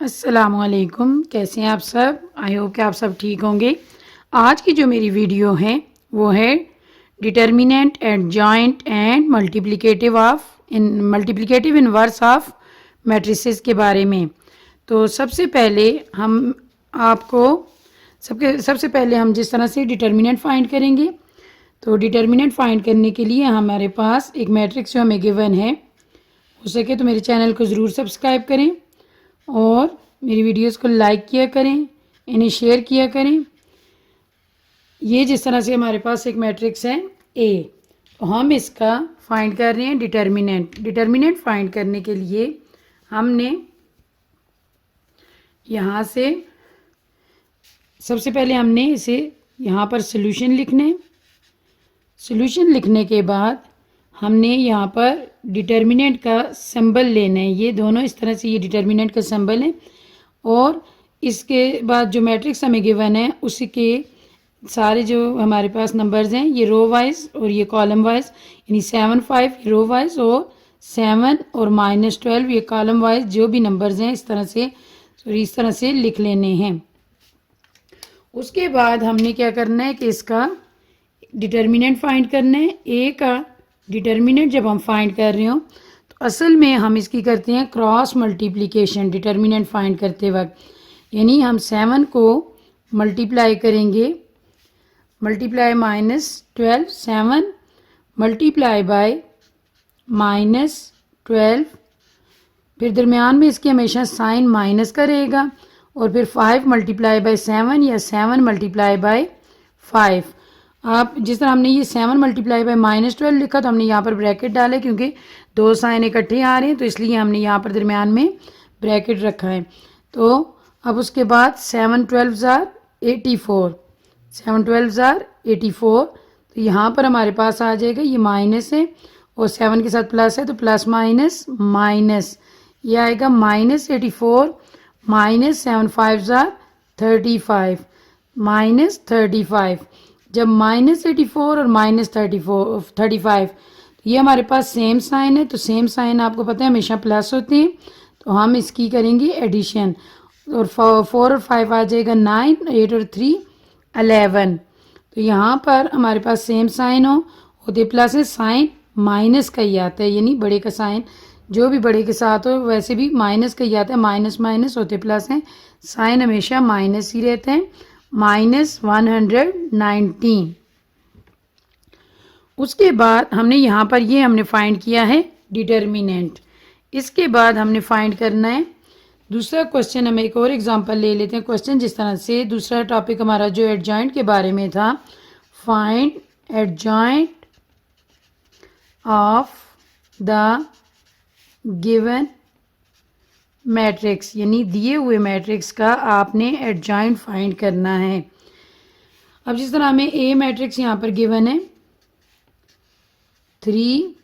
अस्सलामुअलैकुम, कैसे हैं आप सब। आई होप कि आप सब ठीक होंगे। आज की जो मेरी वीडियो है वो है determinant adjoint and multiplicative inverse of matrices के बारे में। तो सबसे पहले हम जिस तरह से डिटर्मिनेंट फाइंड करेंगे, तो डिटर्मिनेंट फाइंड करने के लिए हमारे पास एक मैट्रिक्स जो हमें गिवन है, हो सके तो मेरे चैनल को ज़रूर सब्सक्राइब करें और मेरी वीडियोस को लाइक किया करें, इन्हें शेयर किया करें। ये जिस तरह से हमारे पास एक मैट्रिक्स है ए, तो हम इसका फाइंड कर रहे हैं डिटर्मिनेंट फाइंड करने के लिए हमने यहाँ से सबसे पहले हमने इसे यहाँ पर सोल्यूशन लिखना है। सोल्यूशन लिखने के बाद हमने यहाँ पर डिटर्मिनेंट का सिंबल लेना है। ये दोनों इस तरह से ये डिटर्मिनेंट का सिंबल है और इसके बाद जो मैट्रिक्स हमें गिवन है उसके सारे जो हमारे पास नंबर्स हैं, ये रो वाइज और ये कॉलम वाइज, यानी 7 5 रो वाइज और 7 और -12 ये कॉलम वाइज जो भी नंबर्स हैं इस तरह से लिख लेने हैं। उसके बाद हमने क्या करना है कि इसका डिटर्मिनेंट फाइंड करना है। ए का डिटर्मिनेंट जब हम फाइंड कर रहे हो तो असल में हम इसकी करते हैं क्रॉस मल्टीप्लिकेशन डिटर्मिनेंट फाइंड करते वक्त, यानी हम 7 को मल्टीप्लाई करेंगे, मल्टीप्लाई -12, 7 मल्टीप्लाई बाय -12, फिर दरमियान में इसके हमेशा साइन माइनस का रहेगा और फिर 5 मल्टीप्लाई बाय 7 या 7 मल्टीप्लाई बाय 5। आप जिस तरह हमने ये 7 मल्टीप्लाई बाय -12 लिखा तो हमने यहाँ पर ब्रैकेट डाले क्योंकि दो साइन इकट्ठे आ रहे हैं, तो इसलिए हमने यहाँ पर दरमियान में ब्रैकेट रखा है। तो अब उसके बाद 7 12 जार 84, 7 12 जार 84, तो यहाँ पर हमारे पास आ जाएगा, ये माइनस है और 7 के साथ प्लस है तो प्लस माइनस माइनस, ये आएगा -84 -7 5 जार 35 -35। जब -84 और -35 ये हमारे पास सेम साइन है, तो सेम साइन आपको पता है हमेशा प्लस होते हैं, तो हम इसकी करेंगे एडिशन और 4 और 5 आ जाएगा 9, 8 और 3 11। तो यहाँ पर हमारे पास सेम साइन होते प्लस है, साइन माइनस का ही आता है, यानी बड़े का साइन जो भी बड़े के साथ हो वैसे भी माइनस का ही आता है, माइनस माइनस होते प्लस हैं, साइन हमेशा माइनस ही रहते हैं, -119। उसके बाद हमने यहाँ पर ये हमने फाइंड किया है डिटर्मिनेंट। इसके बाद हमने फाइंड करना है दूसरा क्वेश्चन। हम एक और एग्जांपल ले लेते हैं। क्वेश्चन जिस तरह से दूसरा टॉपिक हमारा जो एडजॉइंट के बारे में था, find adjoint of the given matrix, यानी दिए हुए मैट्रिक्स का आपने एडजॉइंट फाइंड करना है। अब जिस तरह हमें ए मैट्रिक्स यहाँ पर गिवन है 3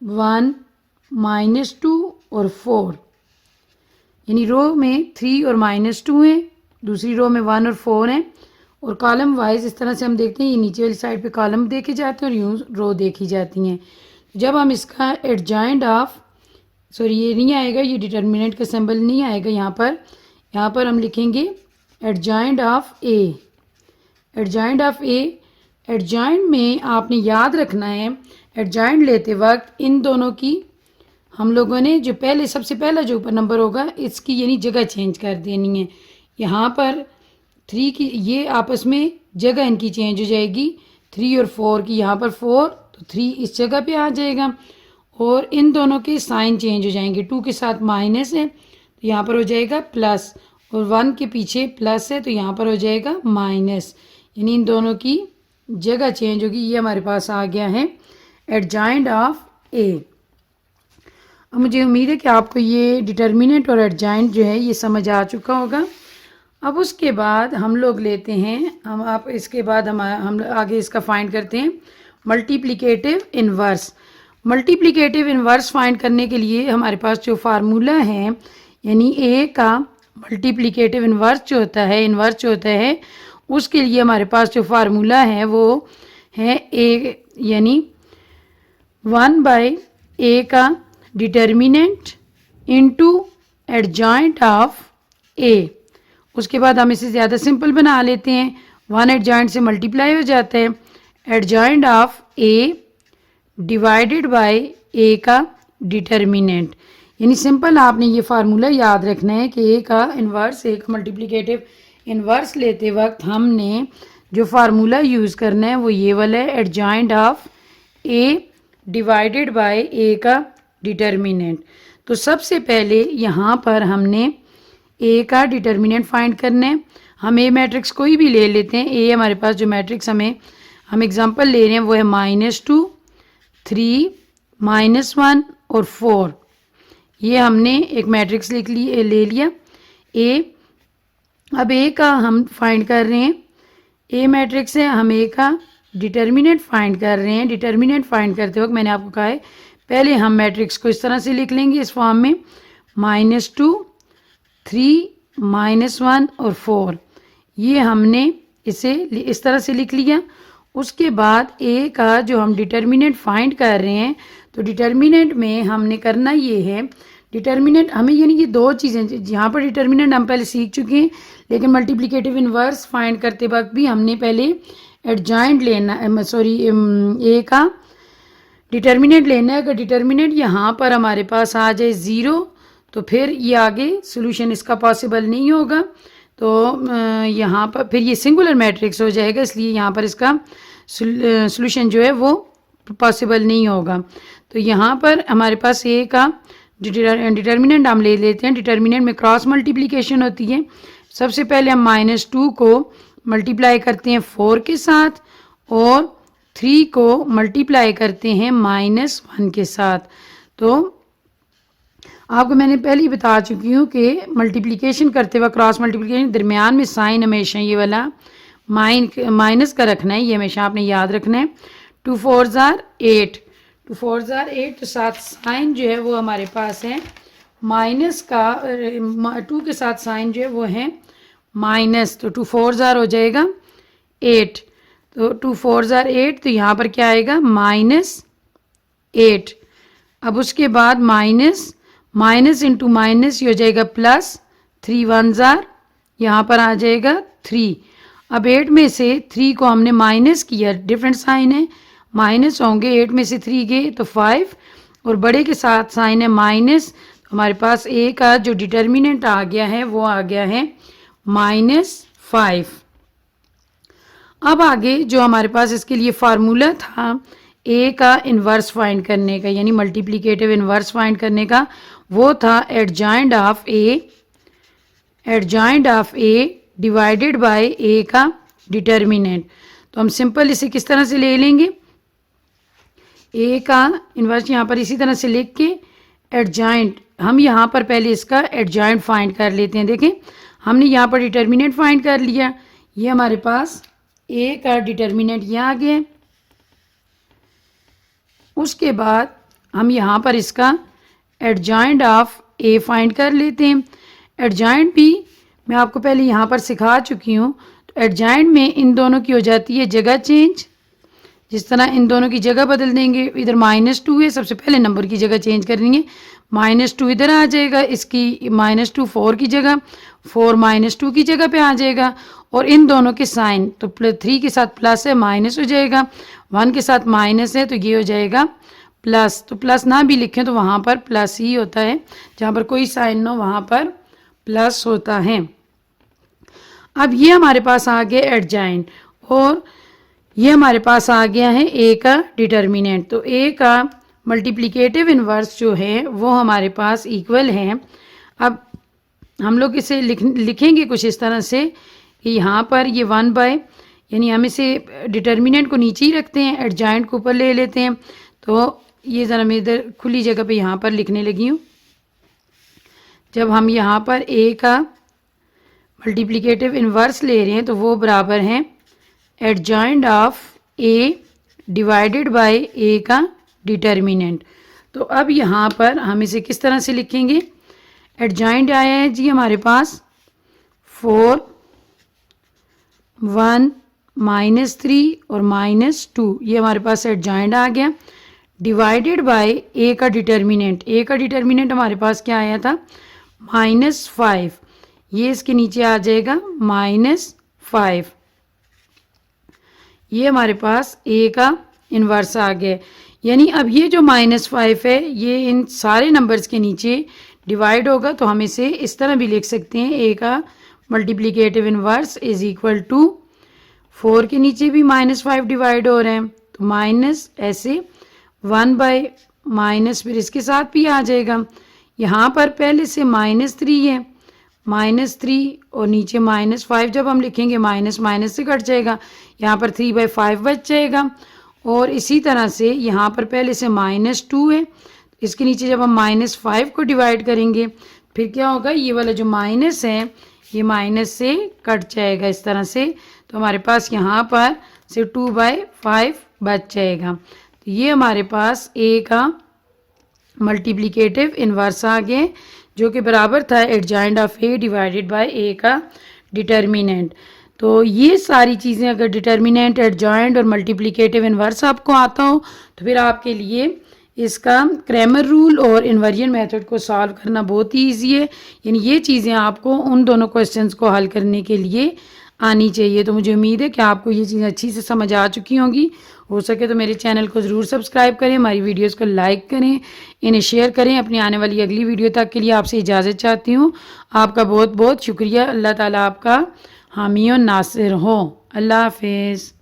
1 -2 और 4, यानी रो में 3 और -2 हैं, दूसरी रो में 1 और 4 हैं और कॉलम वाइज इस तरह से हम देखते हैं, ये नीचे वाली साइड पे कॉलम देखे जाते हैं और यूँ रो देखी जाती हैं। जब हम इसका एडजॉइंट ऑफ ये नहीं आएगा, ये डिटर्मिनेंट का सिंबल नहीं आएगा यहाँ पर हम लिखेंगे adjoint of A. Adjoint of A, adjoint में आपने याद रखना है एडजॉइंट लेते वक्त इन दोनों की हम लोगों ने जो सबसे पहला जो ऊपर नंबर होगा इसकी यानी जगह चेंज कर देनी है। यहाँ पर 3 की ये आपस में जगह इनकी चेंज हो जाएगी, 3 और 4 की, यहाँ पर 4 तो 3 इस जगह पे आ जाएगा और इन दोनों के साइन चेंज हो जाएंगे। 2 के साथ माइनस है तो यहाँ पर हो जाएगा प्लस और 1 के पीछे प्लस है तो यहाँ पर हो जाएगा माइनस, यानी इन दोनों की जगह चेंज होगी। ये हमारे पास आ गया है एडजॉइंट ऑफ ए। अब मुझे उम्मीद है कि आपको ये डिटर्मिनेंट और एडजॉइंट जो है ये समझ आ चुका होगा। अब उसके बाद हम लोग लेते हैं इसके बाद हम आगे इसका फाइंड करते हैं multiplicative inverse. Multiplicative inverse find करने के लिए हमारे पास जो फार्मूला है, यानी ए का मल्टीप्लिकेटिव इन्वर्स जो होता है उसके लिए हमारे पास जो फार्मूला है वो है ए, यानी 1/a का डिटर्मिनेंट इंटू एडजॉइंट ऑफ ए। उसके बाद हम इसे ज़्यादा सिंपल बना लेते हैं, 1 एडजॉइंट से मल्टीप्लाई हो जाता है, adjoint of A divided by A का डिटर्मिनेंट। यानी सिंपल आपने ये फार्मूला याद रखना है कि ए का इन्वर्स, ए का मल्टीप्लिकेटिव इन्वर्स लेते वक्त हमने जो फार्मूला यूज़ करना है वो ये वाला है, adjoint of A divided by A का डिटर्मिनेंट। तो सबसे पहले यहाँ पर हमने ए का डिटर्मिनेंट फाइंड करना है। हम ए मैट्रिक्स कोई भी ले लेते हैं, ए हमारे पास जो मैट्रिक्स हम एग्जांपल ले रहे हैं वो है -2, 3, -1 और 4। ये हमने एक मैट्रिक्स ले लिया ए। अब ए का हम फाइंड कर रहे हैं, ए मैट्रिक्स है, हम ए का डिटर्मिनेंट फाइंड कर रहे हैं। डिटर्मिनेंट फाइंड करते वक्त मैंने आपको कहा है पहले हम मैट्रिक्स को इस तरह से लिख लेंगे, इस फॉर्म में -2, 3, -1 और 4। ये हमने इसे इस तरह से लिख लिया। उसके बाद ए का जो हम डिटर्मिनेंट फाइंड कर रहे हैं, तो डिटर्मिनेंट में हमने करना ये है, डिटर्मिनेंट हमें यानी कि दो चीज़ें, यहाँ पर डिटर्मिनेंट हम पहले सीख चुके हैं, लेकिन मल्टीप्लिकेटिव इन्वर्स फाइंड करते वक्त भी हमने पहले एडजॉइंट लेना, ए का डिटर्मिनेंट लेना है। अगर डिटर्मिनेंट यहाँ पर हमारे पास आ जाए 0 तो फिर ये आगे सोल्यूशन इसका पॉसिबल नहीं होगा। तो यहाँ पर फिर ये सिंगुलर मैट्रिक्स हो जाएगा, इसलिए यहाँ पर इसका सोल्यूशन जो है वो पॉसिबल नहीं होगा। तो यहाँ पर हमारे पास ए का डिटर्मिनेंट हम ले लेते हैं। डिटर्मिनेंट में क्रॉस मल्टीप्लिकेशन होती है। सबसे पहले हम -2 को मल्टीप्लाई करते हैं 4 के साथ और 3 को मल्टीप्लाई करते हैं -1 के साथ। तो आपको मैंने पहले ही बता चुकी हूँ कि मल्टीप्लिकेशन करते वक्त, क्रॉस मल्टीप्लिकेशन दरमियान में साइन हमेशा ये वाला माइनस का रखना है, ये हमेशा आपने याद रखना है। 2 4s are 8, 2 4s are 8, तो साथ साइन जो है वो हमारे पास है माइनस का, 2 के साथ साइन जो है वो है माइनस, तो 2 4s are हो जाएगा 8, तो 2 4s are 8, तो यहाँ पर क्या आएगा -8। अब उसके बाद माइनस इंटू माइनस ये हो जाएगा प्लस, 3 1s are, यहाँ पर आ जाएगा 3। अब 8 में से 3 को हमने माइनस किया, डिफरेंट साइन है, माइनस होंगे, 8 में से 3 गए तो 5, और बड़े के साथ साइन है माइनस। तो हमारे पास ए का जो डिटर्मिनेंट आ गया है वो आ गया है -5। अब आगे जो हमारे पास इसके लिए फार्मूला था ए का इन्वर्स फाइंड करने का, यानी मल्टीप्लिकेटिव इन्वर्स फाइंड करने का, वो था adjoint of A divided by A का डिटर्मिनेंट। तो हम सिंपल इसे किस तरह से ले लेंगे, ए का इन्वर्स यहाँ पर इसी तरह से लिख के एडजॉइंट, हम यहाँ पर पहले इसका एडजॉइंट फाइंड कर लेते हैं। देखें हमने यहाँ पर डिटर्मिनेंट फाइंड कर लिया, ये हमारे पास ए का डिटर्मिनेंट यहाँ आ गया। उसके बाद हम यहाँ पर इसका एडजॉइंट ऑफ ए फाइंड कर लेते हैं। एडजॉइंट भी मैं आपको पहले यहाँ पर सिखा चुकी हूँ। तो एडजॉइंट में इन दोनों की हो जाती है जगह चेंज, जिस तरह इन दोनों की जगह बदल देंगे, इधर -2 है, सबसे पहले नंबर की जगह चेंज करेंगे, -2 इधर आ जाएगा, इसकी -2 4 की जगह, 4 -2 की जगह पे आ जाएगा, और इन दोनों के साइन, तो 3 के साथ प्लस है माइनस हो जाएगा, 1 के साथ माइनस है तो ये हो जाएगा प्लस। तो प्लस ना भी लिखें तो वहाँ पर प्लस ही होता है, जहाँ पर कोई साइन ना हो वहाँ पर प्लस होता है। अब ये हमारे पास आ गया एडजॉइंट, और ये हमारे पास आ गया है ए का डिटर्मिनेंट। तो ए का मल्टीप्लिकेटिव इन्वर्स जो है वो हमारे पास इक्वल है। अब हम लोग इसे लिखेंगे कुछ इस तरह से कि यहाँ पर ये 1/, यानी हम इसे डिटर्मिनेंट को नीचे ही रखते हैं, एडजॉइंट को ऊपर ले लेते हैं। तो ये ज़रा मैं इधर खुली जगह पे यहाँ पर लिखने लगी हूँ। जब हम यहाँ पर ए का मल्टीप्लिकेटिव इन्वर्स ले रहे हैं तो वो बराबर हैं adjoint of A divided by A का डिटर्मिनेंट। तो अब यहाँ पर हम इसे किस तरह से लिखेंगे, एडजॉइंट आया है जी हमारे पास 4 1 -3 और -2, ये हमारे पास एडजॉइंट आ गया, डिवाइडेड बाय ए का डिटर्मिनेंट। ए का डिटर्मिनेंट हमारे पास क्या आया था -5, ये इसके नीचे आ जाएगा -5। ये हमारे पास a का इन्वर्स आ गया। यानी अब ये जो -5 है ये इन सारे नंबर्स के नीचे डिवाइड होगा, तो हम इसे इस तरह भी लिख सकते हैं, a का multiplicative inverse is equal to 4 के नीचे भी -5 डिवाइड हो रहे हैं, तो माइनस ऐसे 1 बाय माइनस फिर इसके साथ भी आ जाएगा। यहाँ पर पहले से -3 है, -3 और नीचे -5 जब हम लिखेंगे माइनस माइनस से कट जाएगा, यहाँ पर 3/5 बच जाएगा। और इसी तरह से यहाँ पर पहले से -2 है, इसके नीचे जब हम -5 को डिवाइड करेंगे फिर क्या होगा, ये वाला जो माइनस है ये माइनस से कट जाएगा इस तरह से, तो हमारे पास यहाँ पर से 2/5 बच जाएगा। तो ये हमारे पास a का मल्टीप्लिकेटिव इन्वर्स आ गए, जो कि बराबर था adjoint of a divided by a का डिटर्मिनेंट। तो ये सारी चीज़ें अगर डिटर्मिनेंट, एडजॉइंट और मल्टीप्लिकेटिव इन्वर्स आपको आता हो तो फिर आपके लिए इसका क्रैमर रूल और इन्वर्जन मेथड को सॉल्व करना बहुत ही ईजी है। यानी ये चीज़ें आपको उन दोनों क्वेश्चंस को हल करने के लिए आनी चाहिए। तो मुझे उम्मीद है कि आपको ये चीज़ें अच्छी से समझ आ चुकी होंगी। हो सके तो मेरे चैनल को ज़रूर सब्सक्राइब करें, हमारी वीडियोस को लाइक करें, इन्हें शेयर करें। अपनी आने वाली अगली वीडियो तक के लिए आपसे इजाज़त चाहती हूँ। आपका बहुत बहुत शुक्रिया। अल्लाह ताला आपका हामी और नासिर हो। अल्लाह हाफिज़।